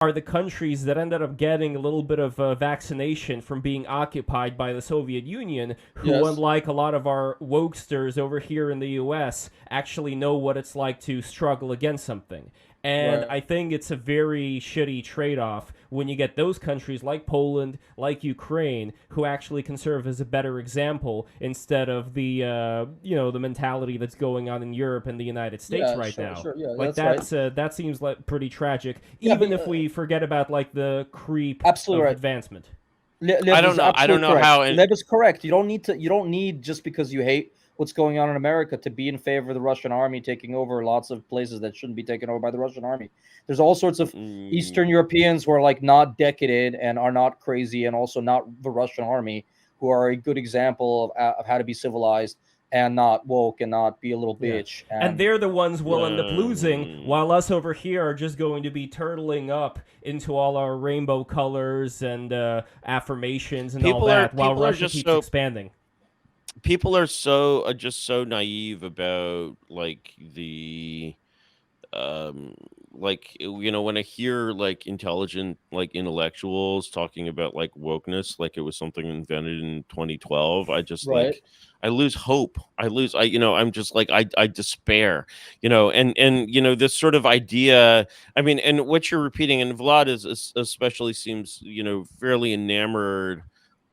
are the countries that ended up getting a little bit of vaccination from being occupied by the Soviet Union, who, Yes. unlike a lot of our wokesters over here in the US, actually know what it's like to struggle against something. And Right. I think it's a very shitty trade off when you get those countries like Poland, like Ukraine, who actually can serve as a better example instead of the the mentality that's going on in Europe and the United States Yeah. right Sure. now. Sure. Yeah. Like That's right. that seems like pretty tragic, Yeah. even But if we forget about like the creep absolutely of right. advancement. Lev is I don't absolutely know correct. how. And Lev is correct. You don't need to. You don't need just because you hate what's going on in America to be in favor of the Russian army taking over lots of places that shouldn't be taken over by the Russian army. There's all sorts of Eastern mm, Europeans who are like not decadent and are not crazy, and also not the Russian army, who are a good example of how to be civilized and not woke and not be a little Yeah. bitch. And And they're the ones we'll end up losing, um, while us over here are just going to be turtling up into all our rainbow colors and affirmations and all that, while people are Russia just keeps so expanding. people are so just so naive about like the um when I hear like intelligent like intellectuals talking about like wokeness like it was something invented in 2012, I just right, like I lose hope. I'm just like I despair, and this sort of idea. I mean, and what you're repeating, and Vlad especially seems fairly enamored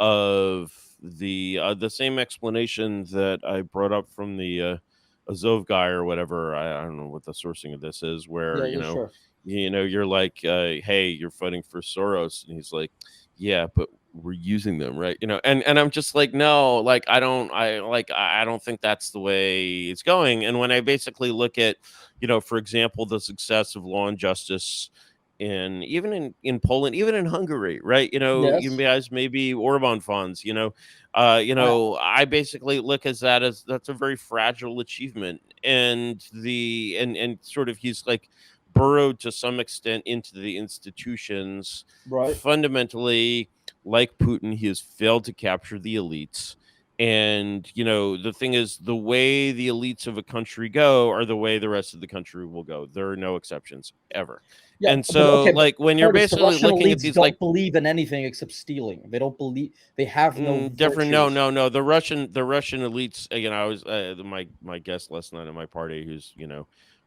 of the same explanation that I brought up from the Azov guy or whatever. I don't know what the sourcing of this is, where yeah, yeah, sure. you're like, hey, you're fighting for Soros, and he's like, yeah, but we're using them, right? And I'm just like, no, like I don't think that's the way it's going. And when I basically look at, for example, the success of Law and Justice in even in Poland, even in Hungary, right? You Yes, guys maybe Orban funds, I I basically look as that as that's a very fragile achievement, and sort of he's like burrowed to some extent into the institutions. right. Fundamentally, like Putin, he has failed to capture the elites. And the thing is, the way the elites of a country go are the way the rest of the country will go. There are no exceptions ever. Yeah, And but so, okay, but like, when you're Curtis, the basically Russian looking at elites these, like, don't believe in anything except stealing. They don't believe. They have no different. No, virtues. no, no. The Russian elites. I was my guest last night at my party, who's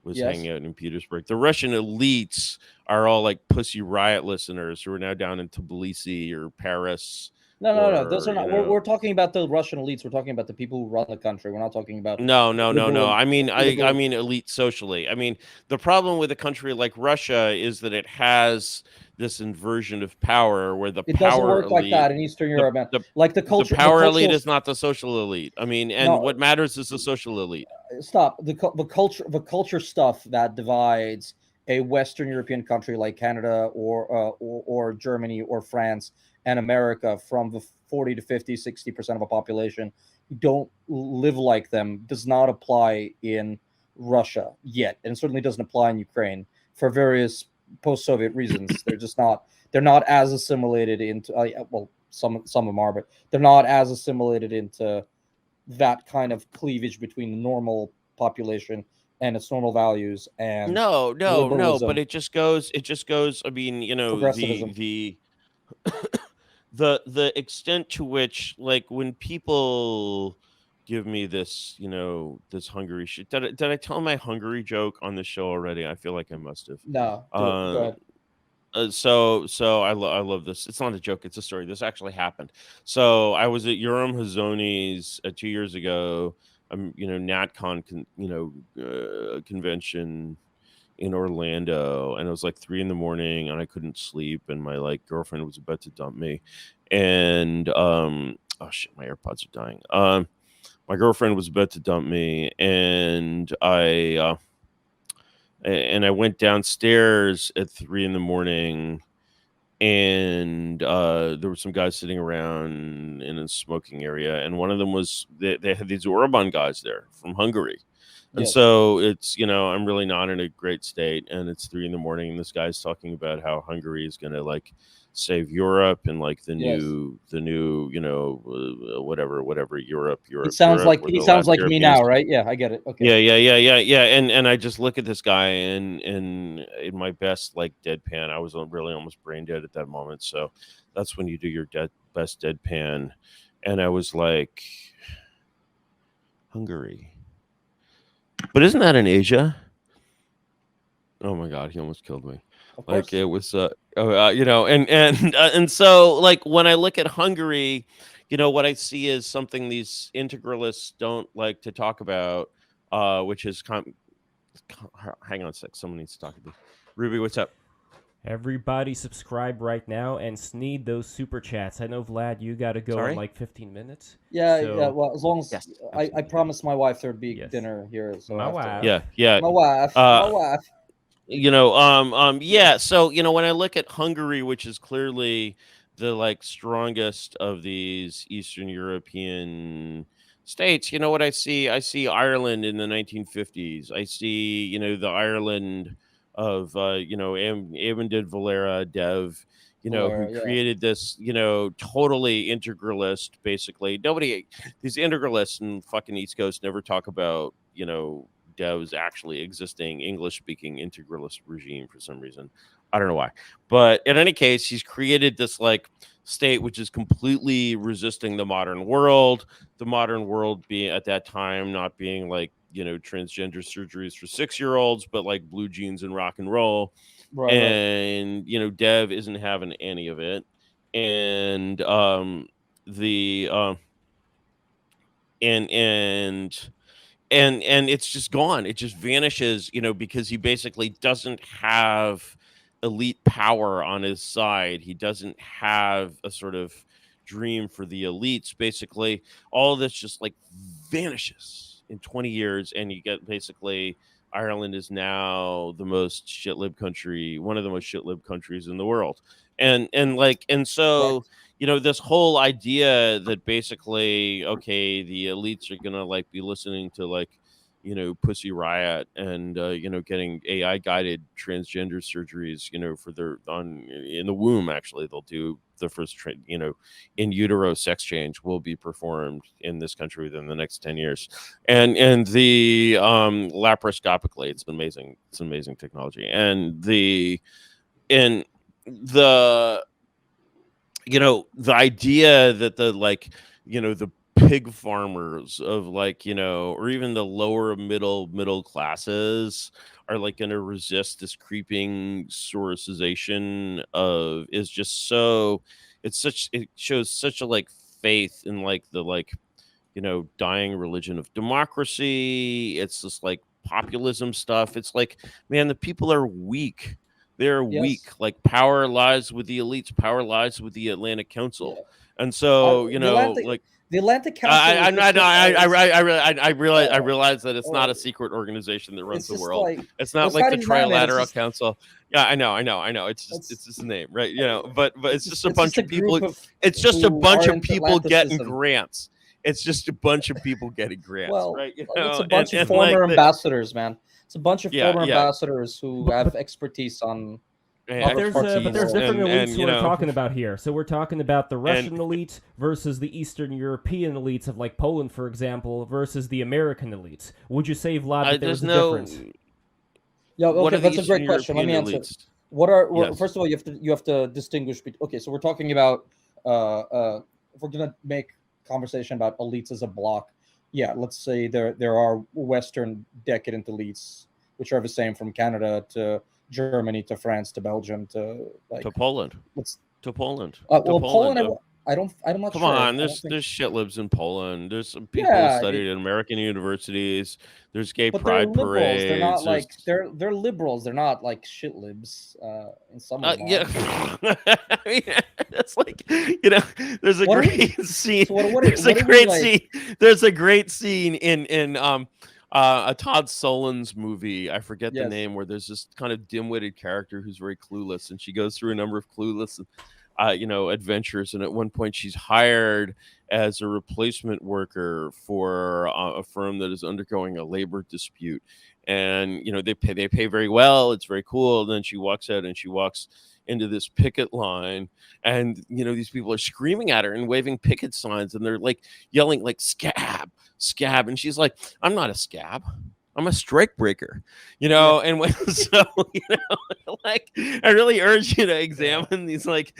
was Yes. hanging out in Petersburg. The Russian elites are all like Pussy Riot listeners who are now down in Tbilisi or Paris No, no, no. Those or are not. We're talking about the Russian elites. We're talking about the people who run the country. We're not talking about No, no, no, no. liberal, I mean, I liberal. mean elite socially. I mean, the problem with a country like Russia is that it has this inversion of power where the It doesn't power work like elite, that in Eastern the Europe, man. the Like the the power elite cultural. is not the social elite. I mean, and No, what matters is the social elite. stop. The culture stuff that divides a Western European country like Canada or Germany or France and America from the 40 to 50, 60% of a population who don't live like them does not apply in Russia yet, and certainly doesn't apply in Ukraine for various post-Soviet reasons. They're not as assimilated into well, some of them are, but they're not as assimilated into that kind of cleavage between the normal population and its normal values and No, no, no, but liberalism, it just goes. I mean, progressivism. the extent to which, like, when people give me this, this Hungary shit. Did I tell my Hungary joke on the show already? I feel like I must have. No, do it. Go Uh, ahead. so I love this. It's not a joke. It's a story. This actually happened. So I was at Urim Hazoni's 2 years ago. NatCon, convention in Orlando, and it was like 3 in the morning, and I couldn't sleep, and my like girlfriend was about to dump me, and oh shit, my AirPods are dying. My girlfriend was about to dump me, and I went downstairs at 3 in the morning, and there were some guys sitting around in a smoking area, and one of them was they had these Orban guys there from Hungary, And Yes. so it's, I'm really not in a great state, and it's 3 a.m, and this guy's talking about how Hungary is going to like save Europe, and like the Yes. new, whatever, Europe, He sounds like where he the sounds last like me Europeans. now, right? Yeah, I get it. Okay. Yeah. And I just look at this guy, and in my best like deadpan, I was really almost brain dead at that moment. So that's when you do your best deadpan, and I was like, Hungary. But isn't that in Asia? Oh my God, he almost killed me. Of Like course. it was, and so like when I look at Hungary, what I see is something these integralists don't like to talk about, which is hang on a sec, someone needs to talk to me. Ruby, what's up? Everybody subscribe right now and sneed those super chats. I know, Vlad, you got to go Sorry? in like 15 minutes. Yeah, So- yeah. Well, as long as Yes, I absolutely. promised my wife there'd be Yes. dinner here, so My I have to- wife. Yeah. my wife, Uh, my wife. Yeah. So, when I look at Hungary, which is clearly the like strongest of these Eastern European states, what I see? I see Ireland in the 1950s. I see, the Ireland of, Amundsen Valera Dev, who Valera, yeah. created this, totally integralist, basically. These integralists in fucking East Coast never talk about, Dev's actually existing English-speaking integralist regime for some reason. I don't know why. But in any case, he's created this like state which is completely resisting the modern world being at that time not being like, transgender surgeries for 6-year-olds, but like blue jeans and rock and roll. Right. And Dev isn't having any of it. And the and it's just gone. It just vanishes, because he basically doesn't have elite power on his side. He doesn't have a sort of dream for the elites. Basically, all of this just like vanishes in 20 years, and you get basically Ireland is now the most shitlib country, one of the most shitlib countries in the world. And so this whole idea that basically, okay, the elites are gonna like be listening to like, Pussy Riot and getting AI guided transgender surgeries, for their in the womb. Actually, they'll do the first in utero sex change will be performed in this country within the next 10 years, and the laparoscopically. It's amazing technology, and the the idea that the like, the pig farmers of like, or even the lower middle classes are like going to resist this creeping soricization of is just so it shows such a like faith in like the like, dying religion of democracy. It's just like populism stuff. It's like, man, the people are weak. They're weak. Yes. Like power lies with the elites. Power lies with the Atlantic Council. Yeah. And so, like The Atlantic Council. I realize that it's not a secret organization that runs it's the just world. like It's not it's like not the even that, man. It's Trilateral just- Council. Yeah, I know. It's just a name, right? But it's just a bunch of people. It's just a who bunch are of into people getting Atlanticism. grants. It's just a bunch of people getting grants, Well, right? it's a bunch of and former like ambassadors, man. It's a bunch of Yeah, former yeah. ambassadors who have expertise on. But there's different elites and, who we're talking about here. So we're talking about the Russian elite versus the Eastern European elites of like Poland, for example, versus the American elites. Would you say, Vlad, that there's a difference? Yeah, What okay, are the that's a great Eastern question. Let me European answer. elites? Well, Yes. first of all, you have to distinguish. Okay, so we're talking about if we're gonna make conversation about elites as a block. Yeah, let's say there are Western decadent elites, which are the same from Canada to Germany to France to Belgium to like To Poland. to Poland. well, to Poland. Poland. I'm not Come sure. on, I there's don't think- shitlibs in Poland. There's some people who studied in American universities. There's gay but they're pride liberals. parades. They're not like they're liberals. They're not like shit libs. In some of them. Yeah. I mean, it's like, there's a What are great scene. So what There's are a we great like- scene. There's a great scene in a Todd Solondz movie. I forget the Yes. name, where there's this kind of dim-witted character who's very clueless, and she goes through a number of clueless. adventures. And at one point, she's hired as a replacement worker for a firm that is undergoing a labor dispute. And they pay very well. It's very cool. And then she walks out and she walks into this picket line, and these people are screaming at her and waving picket signs, and they're like yelling like scab, scab, and she's like, I'm not a scab, I'm a strike breaker, and when so like I really urge you to examine these like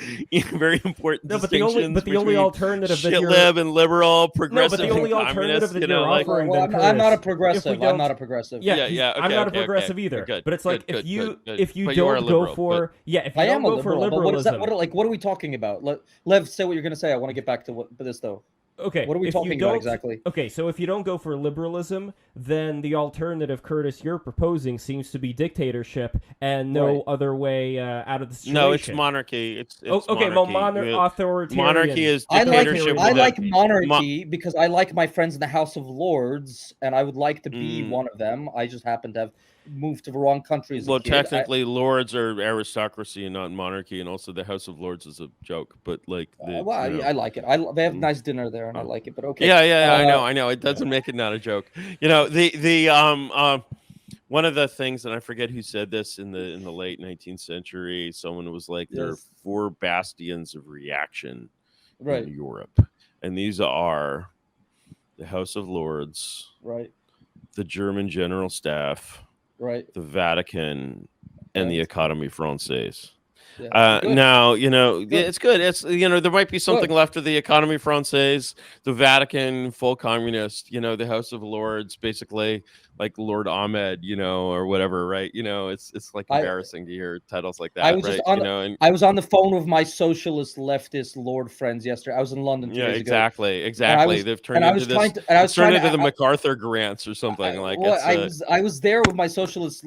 very important distinctions but the only alternative that shit you're lib and liberal, progressive, but the only and alternative communist, that you're like, offering, well, then, I'm not a Curtis, progressive. I'm not a progressive. Yeah, okay, I'm not a okay, progressive okay. either. Good, But it's like good, if you good. if you But you are don't liberal, go for if you I don't am a go for liberal, but what is liberalism, that? What are we talking about? Lev, say what you're going to say. I want to get back to this though. okay, What are we if you talking about don't- exactly? Okay, so if you don't go for liberalism, then the alternative, Curtis, you're proposing seems to be dictatorship and no Right. other way out of the situation. No, it's monarchy. It's okay, monarchy. well, authoritarian. Monarchy is I dictatorship. like with a- monarchy because I like my friends in the House of Lords, and I would like to be Mm. one of them. I just happen to have moved to the wrong country as a Well, kid. technically, lords are aristocracy and not monarchy, and also the House of Lords is a joke. But like, I like it. They have nice dinner there, and I like it. But okay. yeah, I know. It doesn't make it not a joke. One of the things, and I forget who said this in the late 19th century. Someone was like, there are Yes. 4 bastions of reaction Right. in Europe, and these are the House of Lords, Right. the German General Staff, Right. the Vatican, and the Right. Académie Française. Yeah. Good. Now, Good. it's good. It's, there might be something Good. left of the Académie Française, the Vatican, full communist, the House of Lords, basically like Lord Ahmed, or whatever, right? It's like embarrassing to hear titles like that, I was right? just on I was on the phone with my socialist leftist Lord friends yesterday. I was in London 2 days ago. Exactly. They've turned into this. It's turned into the MacArthur grants or something. I was there with my socialist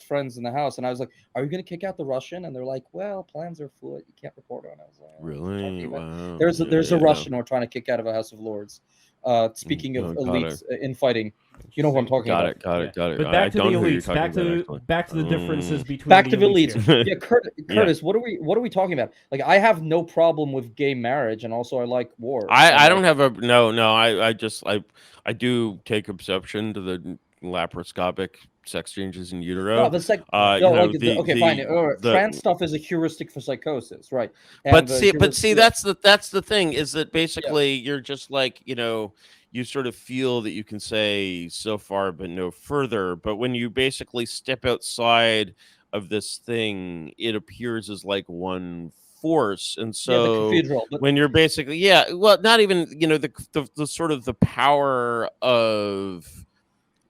friends in the house, and I was like, "Are you going to kick out the Russian?" And they're like, "Well, plans are afoot. You can't report on." I was like, really? Wow. There's a Russian we're trying to kick out of a House of Lords. Speaking of elites infighting, you know what I'm talking about. Got it. But back to the elites. Back to the differences between back to the elites. elites. Yeah, Curtis, what are we talking about? Like, I have no problem with gay marriage, and also I like war. I don't have a no. I do take exception to the laparoscopic sex changes in utero. No, the fine. Trans stuff is a heuristic for psychosis, right? And but see, that's the thing, is that basically you're just like, you sort of feel that you can say so far but no further. But when you basically step outside of this thing, it appears as like one force. And so the cathedral, when you're basically not even the sort of the power of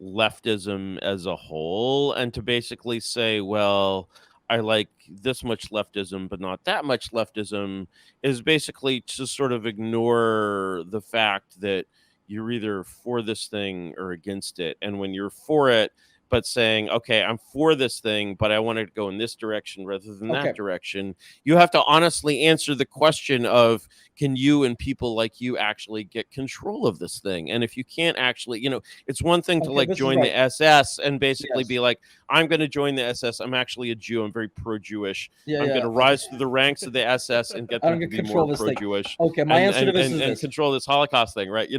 leftism as a whole, and to basically say, well, I like this much leftism but not that much leftism, is basically to sort of ignore the fact that you're either for this thing or against it. And when you're for it but saying, okay, I'm for this thing, but I want it to go in this direction rather than that direction, you have to honestly answer the question of, can you and people like you actually get control of this thing? And if you can't actually, it's one thing to like join the SS and basically be like, I'm going to join the SS. I'm actually a Jew. I'm very pro-Jewish. I'm going to rise through the ranks of the SS and get them to be more pro-Jewish. Okay, my answer to this is and control this Holocaust thing, right?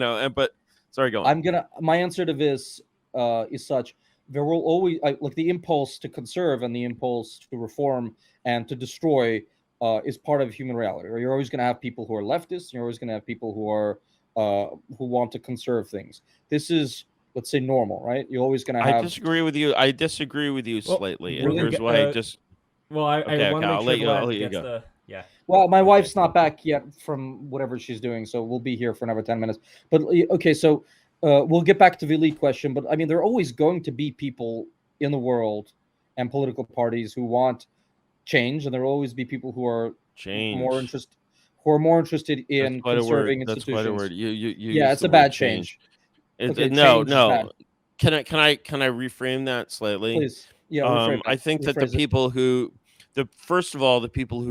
Sorry, go on. My answer to this is such. There will always like the impulse to conserve and the impulse to reform and to destroy is part of human reality. Or you're always going to have people who are leftists. You're always going to have people who are who want to conserve things. This is, let's say, normal, right? You're always going to have. I disagree with you slightly, and here's why I just. Well, I want to make sure I'll let you go. Well, my wife's not back yet from whatever she's doing, so we'll be here for another 10 minutes. But okay, so. We'll get back to the elite question, but I mean, there are always going to be people in the world and political parties who want change, and there will always be people who are more interested in conserving institutions. That's quite a word. It's a bad change. No. Can I reframe that slightly? Please. Yeah. I think that the people who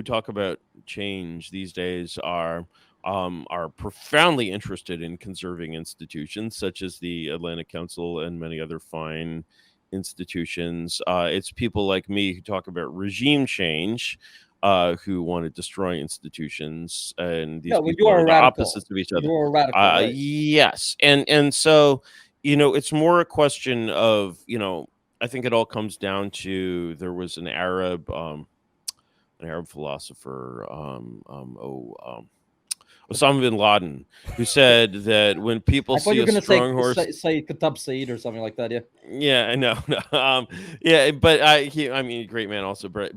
talk about change these days are profoundly interested in conserving institutions such as the Atlantic Council and many other fine institutions. It's people like me who talk about regime change, who want to destroy institutions, and these Yeah, well, you people are are a the radical. opposites of each You other. are a radical, right? Yes, and so it's more a question of I think it all comes down to there was an Arab philosopher, Osama bin Laden, who said that when people I thought see you were a gonna say strong horse, say Katab Said or something like that. Yeah. yeah, I know. No, yeah, but I mean, great man also, but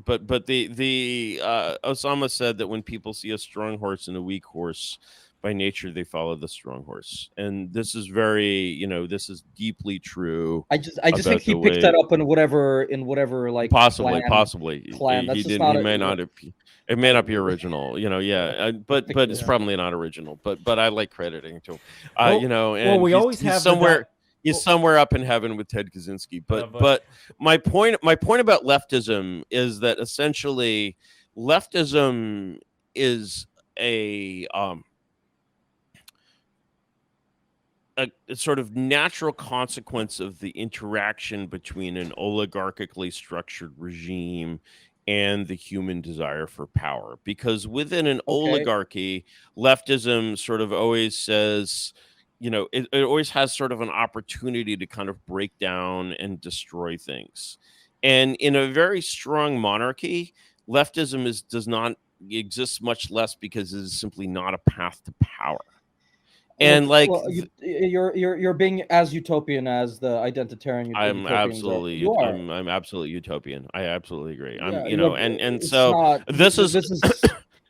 the Osama said that when people see a strong horse and a weak horse, by nature they follow the strong horse, and this is this is deeply true I just think about he the picked that way. up in whatever like Possibly. clan. That's He just didn't. not He a may not have. It may not be original. Yeah. But it's Yeah. probably not original. But I like crediting to him. Well, And we always he's have somewhere. He's well, somewhere up in heaven with Ted Kaczynski. oh But boy. but my point about leftism is that essentially leftism is a sort of natural consequence of the interaction between an oligarchically structured regime and the human desire for power. Because within an Okay. oligarchy, leftism sort of always says, it always has sort of an opportunity to kind of break down and destroy things. And in a very strong monarchy, leftism does not exist, much less because it is simply not a path to power. And Look, like well, you're being as utopian as the identitarian I'm utopians are. You are. I'm absolutely utopian. I absolutely agree. Yeah, And it's so not. this is This is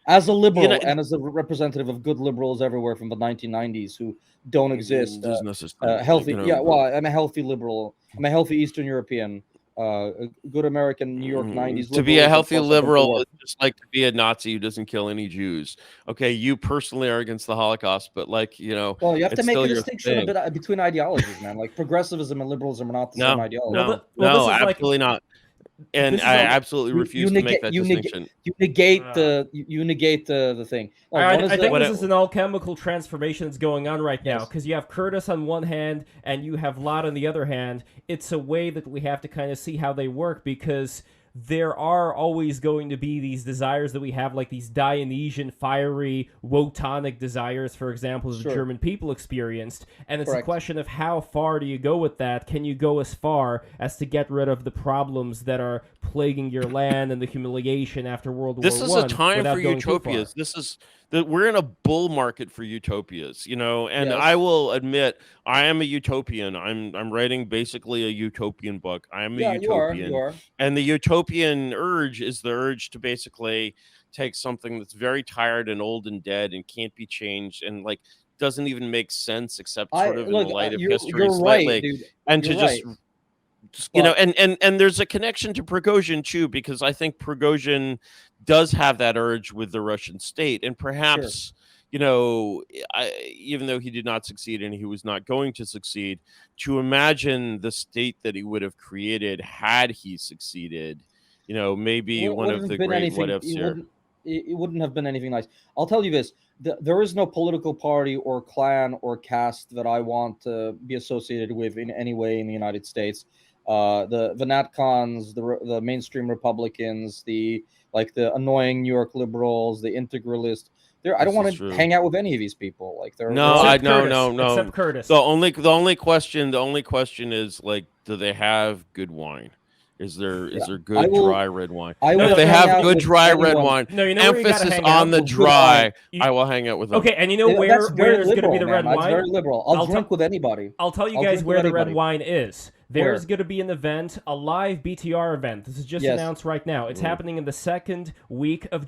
as a you know liberal and as a representative of good liberals everywhere from the 1990s who don't exist. there's no such thing. Healthy. Yeah. Well, I'm a healthy liberal. I'm a healthy Eastern European. A good American New York 90s to be a liberal who healthy fucks up into liberal war. is just like to be a Nazi who doesn't kill any Jews. Okay, you personally are against the Holocaust, but Well, you have to it's make still a your distinction thing. between ideologies, man. Like progressivism and liberalism are not the same No, ideology. no, Well, no, this is like absolutely not. And this is I like absolutely refuse to make that distinction. you negate uh, the thing. Oh, I, one is I think What this I- is an alchemical transformation that's going on right now Yes. because you have Curtis on one hand and you have Lott on the other hand. It's a way that we have to kind of see how they work because there are always going to be these desires that we have, like these Dionysian, fiery, Wotonic desires, for example, that the Sure. German people experienced. And it's a Correct. question of how far do you go with that? Can you go as far as to get rid of the problems that are plaguing your land and the humiliation after World This War is I a time without for going too far? utopias. This is that we're in a bull market for utopias, and I Yes. will admit I am a utopian. I'm writing basically a utopian book. I am a Yeah, you are. You utopian. are. And the utopian urge is the urge to basically take something that's very tired and old and dead and can't be changed and like doesn't even make sense except sort of in the light of history You're right, slightly, dude. and You're to right. But and there's a connection to Prigozhin too, because I think Prigozhin does have that urge with the Russian state, and perhaps even though he did not succeed and he was not going to succeed, to imagine the state that he would have created had he succeeded, maybe one wouldn't of have the been great what anything. ifs here. It wouldn't have been anything nice. I'll tell you this: there is no political party or clan or caste that I want to be associated with in any way in the United States. The Neocons, the mainstream Republicans, the annoying New York liberals, the integralists. I don't This want is to true. hang out with any of these people. Like they're No, all- I Except no Curtis. no no. Except Curtis. The only question is like, do they have good wine? Is there I good will- dry red wine? I If will they hang have out good with dry red anyone. wine, No, you know where you gotta emphasis hang on out? the Good dry, wine. You- I will hang out with them. Okay, and you know Yeah, where that's very there's going to be liberal, the man. red That's wine? very liberal. I'll I'll drink with anybody. I'll tell you I'll guys drink where with the red anybody. wine is. There's Where? going to be an event, a live BTR event. This is just Yes. announced right now. It's happening in the second week of